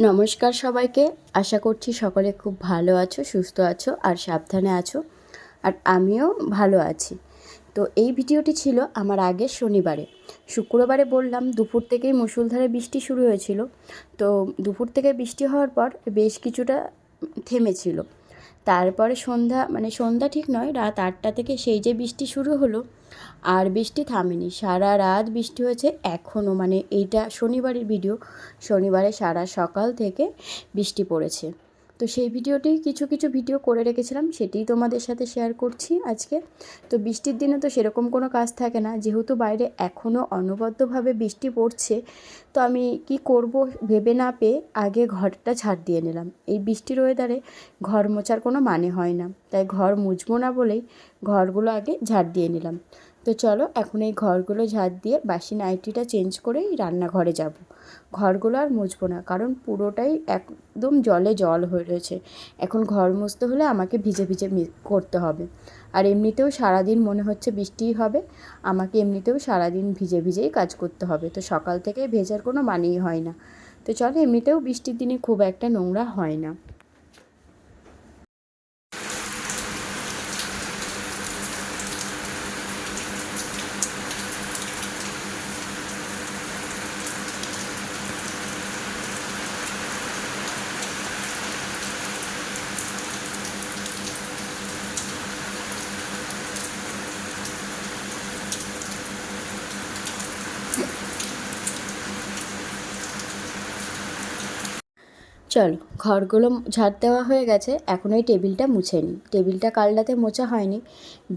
নমস্কার সবাইকে। আশা করছি সকলে খুব ভালো আছো, সুস্থ আছো আর সাবধানে আছো। আর আমিও ভালো আছি। তো এই ভিডিওটি ছিল আমার আগের শনিবারে। শুক্রবারে বললাম দুপুর থেকেই মুষলধারে বৃষ্টি শুরু হয়েছিল। তো দুপুর থেকে বৃষ্টি হওয়ার পর বেশ কিছুটা থেমেছিল। তারপরে সন্ধ্যা ঠিক নয়, রাত 8টা থেকে সেই যে বৃষ্টি শুরু হলো, আর বৃষ্টি থামেনি। সারা রাত বৃষ্টি হয়েছে এখনও, এইটা শনিবারের ভিডিও। শনিবারে সারা সকাল থেকে বৃষ্টি পড়েছে। তো সেই ভিডিওটি কিছু কিছু ভিডিও করে রেখেছিলাম, সেটিই তোমাদের সাথে শেয়ার করছি আজকে। তো বৃষ্টির দিনে তো সেরকম কোনো কাজ থাকে না, যেহেতু বাইরে এখনও অনবদ্যভাবে বৃষ্টি পড়ছে। তো আমি কি করব ভেবে না পেয়ে আগে ঘরটা ঝাড় দিয়ে নিলাম। এই বৃষ্টির ওয়েদারে ঘর মোছার কোনো মানে হয় না, তাই ঘর মুছবো না বলেই ঘরগুলো আগে ঝাড় দিয়ে নিলাম। তো চলো এখন এই ঘরগুলো ঝাড় দিয়ে বাসি নাইটিটা চেঞ্জ করেই রান্নাঘরে যাব। ঘরগুলো আর মুছবো না, কারণ পুরোটাই একদম জলে জল হয়ে রয়েছে। এখন ঘর মুছতে হলে আমাকে ভিজে ভিজে করতে হবে। আর এমনিতেও সারাদিন মনে হচ্ছে বৃষ্টিই হবে। আমাকে এমনিতেও সারাদিন ভিজে ভিজেই কাজ করতে হবে, তো সকাল থেকে ভেজার কোনো মানেই হয় না। তো চলো, এমনিতেও বৃষ্টির দিনে খুব একটা নোংরা হয় না। চলো, ঘরগুলো ঝাড় দেওয়া হয়ে গেছে, এখন এই টেবিলটা মুছে নিই। টেবিলটা কাল রাতে মোছা হয়নি,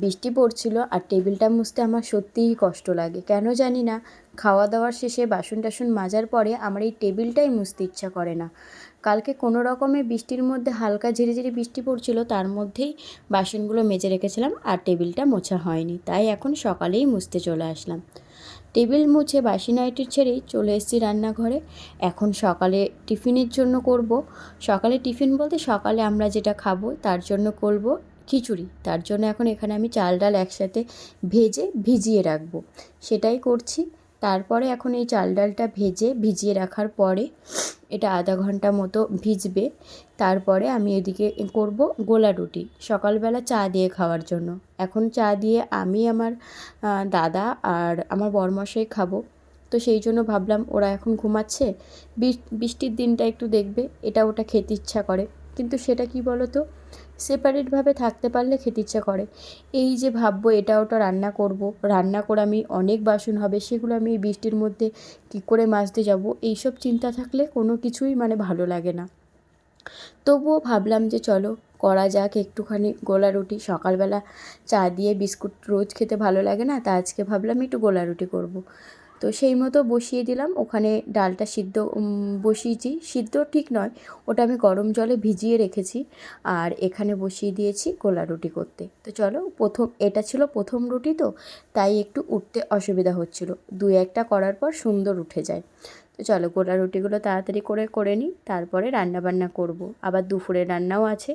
বৃষ্টি পড়ছিল। আর টেবিলটা মুছতে আমার সত্যিই কষ্ট লাগে, কেন জানি না। খাওয়া দাওয়ার শেষে বাসন টাসন মাজার পরে আমার এই টেবিলটাই মুছতে ইচ্ছা করে না। কালকে কোনো রকমে বৃষ্টির মধ্যে হালকা ঝিরিঝিরি বৃষ্টি পড়ছিল, তার মধ্যেই বাসনগুলো মেজে রেখেছিলাম আর টেবিলটা মোছা হয়নি, তাই এখন সকালেই মুছতে চলে আসলাম। টেবিল মুছে বাসি নাইটি ছেড়েই চলে এসেছি রান্নাঘরে। এখন সকালে টিফিনের জন্য করব। সকালে টিফিন বলতে সকালে আমরা যেটা খাবো তার জন্য করব খিচুড়ি। তার জন্য এখন এখানে আমি চাল ডাল একসাথে ভিজিয়ে রাখবো, সেটাই করছি। তারপরে এখন এই চাল ডালটা ভিজিয়ে রাখার পরে এটা আধা ঘন্টা মতো ভিজবে। তারপরে আমি এদিকে করব গোলা রুটি, সকালবেলা চা দিয়ে খাওয়ার জন্য। এখন চা দিয়ে আমি, আমার দাদা আর আমার বরমশাই খাবো। তো সেই জন্য ভাবলাম ওরা এখন ঘুমাচ্ছে, বৃষ্টির দিনটা একটু দেখবে, এটা ওটা খেতে ইচ্ছা করে। কিন্তু সেটা কি বলো তো, সেপারেটভাবে থাকতে পারলে খেতে ইচ্ছা করে। এই যে ভাববো এটা ওটা রান্না করব, রান্না করে আমি অনেক বাসন হবে, সেগুলো আমি এই বৃষ্টির মধ্যে কী করে মাজতে যাব, এইসব চিন্তা থাকলে কোনো কিছুই ভালো লাগে না। তবুও ভাবলাম যে চলো করা যাক একটুখানি গোলা রুটি। সকালবেলা চা দিয়ে বিস্কুট রোজ খেতে ভালো লাগে না, তা আজকে ভাবলাম একটু গোলা রুটি করব। তো সেই মতো বসিয়ে দিলাম। ওখানে ডালটা বসিয়েছি, সিদ্ধ ঠিক নয়, ওটা আমি গরম জলে ভিজিয়ে রেখেছি। আর এখানে বসিয়ে দিয়েছি গোলা রুটি করতে। তো চলো, এটা ছিল প্রথম রুটি, তো তাই একটু উঠতে অসুবিধা হচ্ছিল। দুই একটা করার পর সুন্দর উঠে যায়। তো চলো গোলা রুটিগুলো তাড়াতাড়ি করে নিই, তারপরে রান্নাবান্না করব। আবার দুপুরে রান্নাও আছে,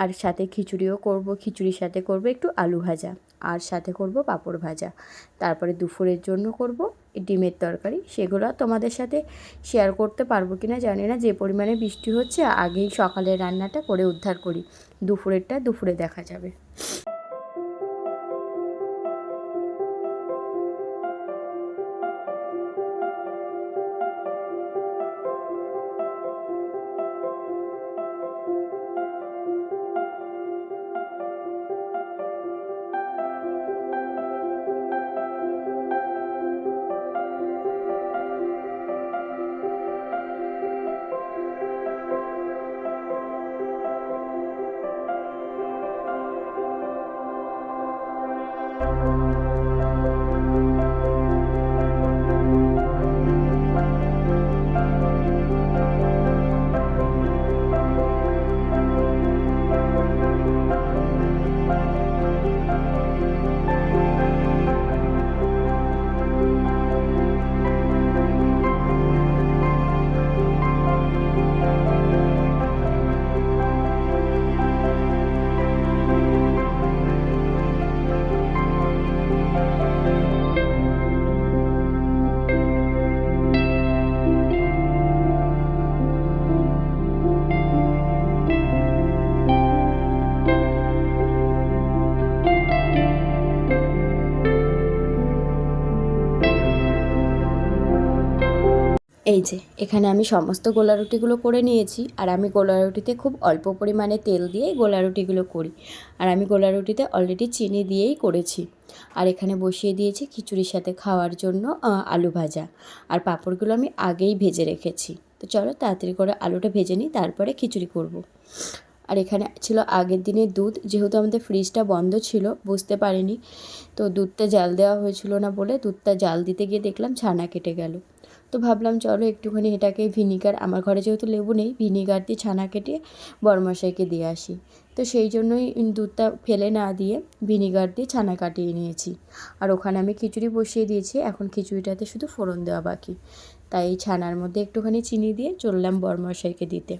আর সাথে খিচুড়িও করব। খিচুড়ির সাথে করব একটু আলু ভাজা, আর সাথে করব পাঁপড় ভাজা। তারপরে দুপুরের জন্য করব ডিমের তরকারি। সেগুলো তোমাদের সাথে শেয়ার করতে পারবো কিনা জানি না, যে পরিমাণে বৃষ্টি হচ্ছে আগেই সকালের রান্নাটা করে উদ্ধার করি, দুপুরেরটা দুপুরে দেখা যাবে। যে এখানে আমি সমস্ত গোলা রুটিগুলো করে নিয়েছি, আর আমি গোলা রুটিতে খুব অল্প পরিমাণে তেল দিয়েই গোলা রুটিগুলো করি। আর আমি গোলা রুটিতে অলরেডি চিনি দিয়েই করেছি। আর এখানে বসিয়ে দিয়েছি খিচুড়ির সাথে খাওয়ার জন্য আলু ভাজা, আর পাঁপড়গুলো আমি আগেই ভেজে রেখেছি। তো চলো তাড়াতাড়ি করে আলুটা ভেজে নিই, তারপরে খিচুড়ি করব। আর এখানে ছিল আগের দিনের দুধ, যেহেতু আমাদের ফ্রিজটা বন্ধ ছিল বুঝতে পারিনি, তো দুধটা জাল দেওয়া হয়েছিল না বলে দুধটা জাল দিতে গিয়ে দেখলাম ছানা কেটে গেল। তো ভাবলাম চলো একটুখানি এটাকে ভিনিগার, আমার ঘরে যেহেতু লেবু নেই, ভিনিগার দিয়ে ছানা কেটে বড়মশাইকে দিয়ে আসি। তো সেই জন্যই দুধটা ফেলে না দিয়ে ভিনিগার দিয়ে ছানা কাটিয়ে নিয়েছি। আর ওখানে আমি খিচুড়ি বসিয়ে দিয়েছি, এখন খিচুড়িটাতে শুধু ফোড়ন দেওয়া বাকি। তাই ছানার মধ্যে একটুখানি চিনি দিয়ে চললাম বড়মশাইকে দিতে।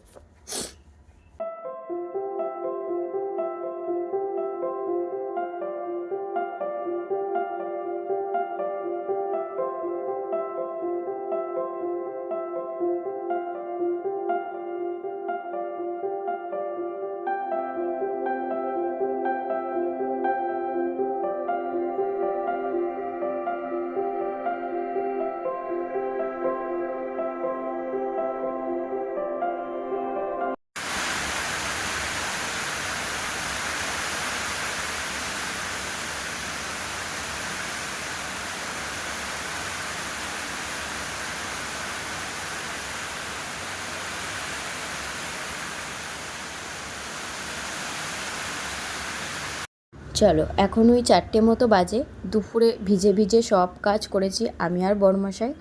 চলো এখন ওই 4টে মতো বাজে, দুপুরে ভিজে ভিজে সব কাজ করেছি আমি আর বড়মশাই।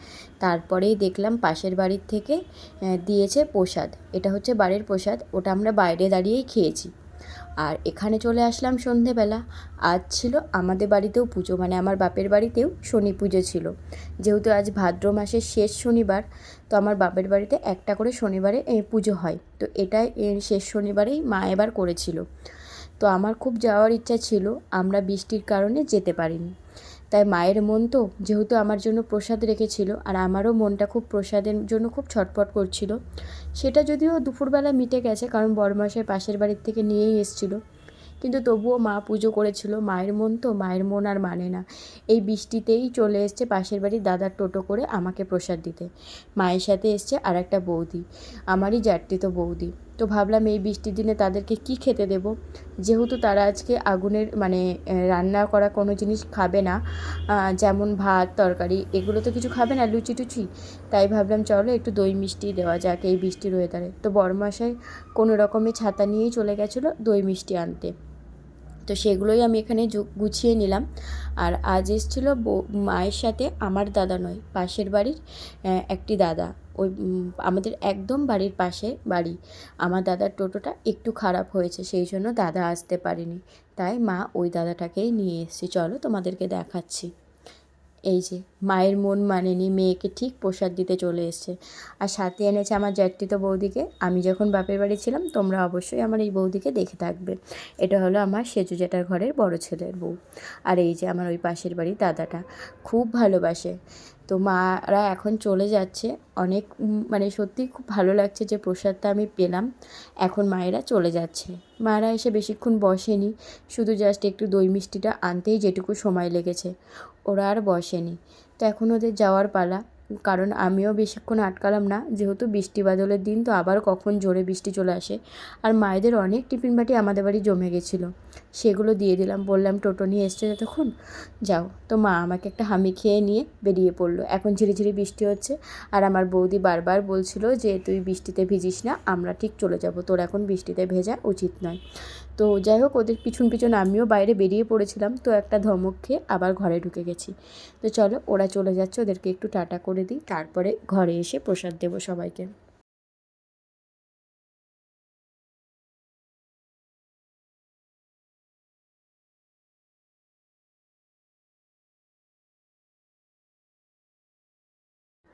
তারপরেই দেখলাম পাশের বাড়ির থেকে দিয়েছে প্রসাদ, এটা হচ্ছে বাড়ির প্রসাদ, ওটা আমরা বাইরে দাঁড়িয়েই খেয়েছি। আর এখানে চলে আসলাম সন্ধেবেলা। আজ ছিল আমাদের বাড়িতেও পুজো, মানে আমার বাপের বাড়িতেও শনি পুজো ছিল। যেহেতু আজ ভাদ্র মাসের শেষ শনিবার, তো আমার বাপের বাড়িতে একটা করে শনিবারে পুজো হয়, তো এটাই শেষ শনিবারেই মা এবার করেছিল। তো আমার খুব যাওয়ার ইচ্ছা ছিল, আমরা বৃষ্টির কারণে যেতে পারিনি। তাই মায়ের মন তো যেহেতু আমার জন্য প্রসাদ রেখেছিল, আর আমারও মনটা খুব প্রসাদের জন্য খুব ছটফট করছিল। সেটা যদিও দুপুরবেলা মিটে গেছে, কারণ বড়মশাই পাশের বাড়ির থেকে নিয়েই এসেছিলো, কিন্তু তবুও মা পুজো করেছিল। মায়ের মন তো, মায়ের মন আর মানে না। এই বৃষ্টিতেই চলে এসছে পাশের বাড়ির দাদার টোটো করে আমাকে প্রসাদ দিতে। মায়ের সাথে এসছে আর একটা বৌদি, আমারই জ্যাঠতো বৌদি। তো ভাবলাম এই বৃষ্টির দিনে তাদেরকে কি খেতে দেব, যেহেতু তারা আজকে আগুনের মানে রান্না করা কোনো জিনিস খাবে না, যেমন ভাত তরকারি এগুলো তো কিছু খাবে না, লুচি টুচি। তাই ভাবলাম চলো একটু দই মিষ্টি দেওয়া যাক এই বৃষ্টির ওয়েদারে। তো বড়মশাই কোনো রকমে ছাতা নিয়েই চলে গেছিলো দই মিষ্টি আনতে, তো সেগুলোই আমি এখানে গুছিয়ে নিলাম। আর আজ এসেছিলো মায়ের সাথে আমার দাদা নয়, পাশের বাড়ির একটি দাদা। ওই আমাদের একদম বাড়ির পাশে বাড়ি। আমার দাদার টোটোটা একটু খারাপ হয়েছে, সেই জন্য দাদা আসতে পারেনি, তাই মা ওই দাদাটাকেই নিয়ে এসেছি। চলো তোমাদেরকে দেখাচ্ছি। এই যে মায়ের মন মানেনি, মেয়েকে ঠিক প্রসাদ দিতে চলে এসছে। আর সাথে এনেছে আমার জ্যাঠতো বৌদিকে। আমি যখন বাপের বাড়ি ছিলাম তোমরা অবশ্যই আমার এই বৌদিকে দেখে থাকবে। এটা হলো আমার সেজু জেঠার ঘরের বড় ছেলের বউ। আর এই যে আমার ওই পাশের বাড়ির দাদাটা, খুব ভালোবাসে। তো মারা এখন চলে যাচ্ছে, অনেক মানে সত্যিই খুব ভালো লাগছে যে প্রসাদটা আমি পেলাম। এখন মায়েরা চলে যাচ্ছে, মায়েরা এসে বেশিক্ষণ বসেনি, শুধু জাস্ট একটু দই মিষ্টিটা আনতেই যেটুকু সময় লেগেছে, ওরা আর বসেনি। তো এখন ওদের যাওয়ার পালা, কারণ আমিও বেশিক্ষণ আটকালাম না, যেহেতু বৃষ্টি বাদলের দিন, তো আবার কখন জোরে বৃষ্টি চলে আসে। আর মায়েদের অনেক টিফিন বাটি আমাদের বাড়ি জমে গেছিলো, সেগুলো দিয়ে দিলাম, বললাম টোটো নিয়ে এসছে যতক্ষণ যাও। তো মা আমাকে একটা হামি খেয়ে নিয়ে বেরিয়ে পড়লো। এখন ঝিরিঝিরি বৃষ্টি হচ্ছে, আর আমার বৌদি বারবার বলছিল যে তুই বৃষ্টিতে ভিজিস না, আমরা ঠিক চলে যাব, তোর এখন বৃষ্টিতে ভেজা উচিত নয়। তো যাই হোক, ওদের পিছন পিছন আমিও বাইরে বেরিয়ে পড়েছিলাম, তো একটা ধমক খেয়ে আবার ঘরে ঢুকে গেছি। তো চলো ওরা চলে যাচ্ছে, ওদেরকে একটু টাটা করে দিই, তারপরে ঘরে এসে প্রসাদ দেবো সবাইকে।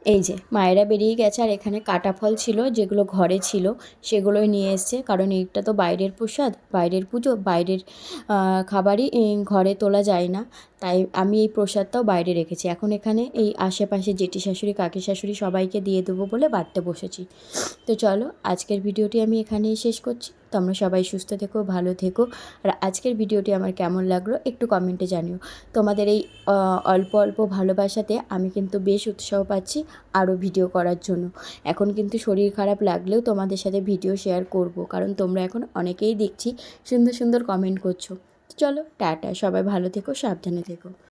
এই যে মায়েরা বেরিয়ে গেছে, আর এখানে কাটা ফল ছিল যেগুলো ঘরে ছিল সেগুলোই নিয়ে এসছে, কারণ এইটা তো বাইরের প্রসাদ, বাইরের পুজো, বাইরের খাবারই ঘরে তোলা যায় না। তাই আমি এই প্রসাদটাও বাইরে রেখেছি। এখন এখানে এই আশেপাশে জেঠি শাশুড়ি কাকি শাশুড়ি সবাইকে দিয়ে দেবো বলে বাড়তে বসেছি। তো চলো আজকের ভিডিওটি আমি এখানেই শেষ করছি। তোমরা সবাই সুস্থ থেকো, ভালো থেকো। আর আজকের ভিডিওটি আমার কেমন লাগলো একটু কমেন্টে জানিও। তোমাদের এই অল্প অল্প ভালোবাসাতে আমি কিন্তু বেশ উৎসাহ পাচ্ছি আরও ভিডিও করার জন্য। এখন কিন্তু শরীর খারাপ লাগলেও তোমাদের সাথে ভিডিও শেয়ার করব, কারণ তোমরা এখন অনেকেই দেখছি সুন্দর সুন্দর কমেন্ট করছো। চলো টাটা, সবাই ভালো থেকো, সাবধানে থেকো।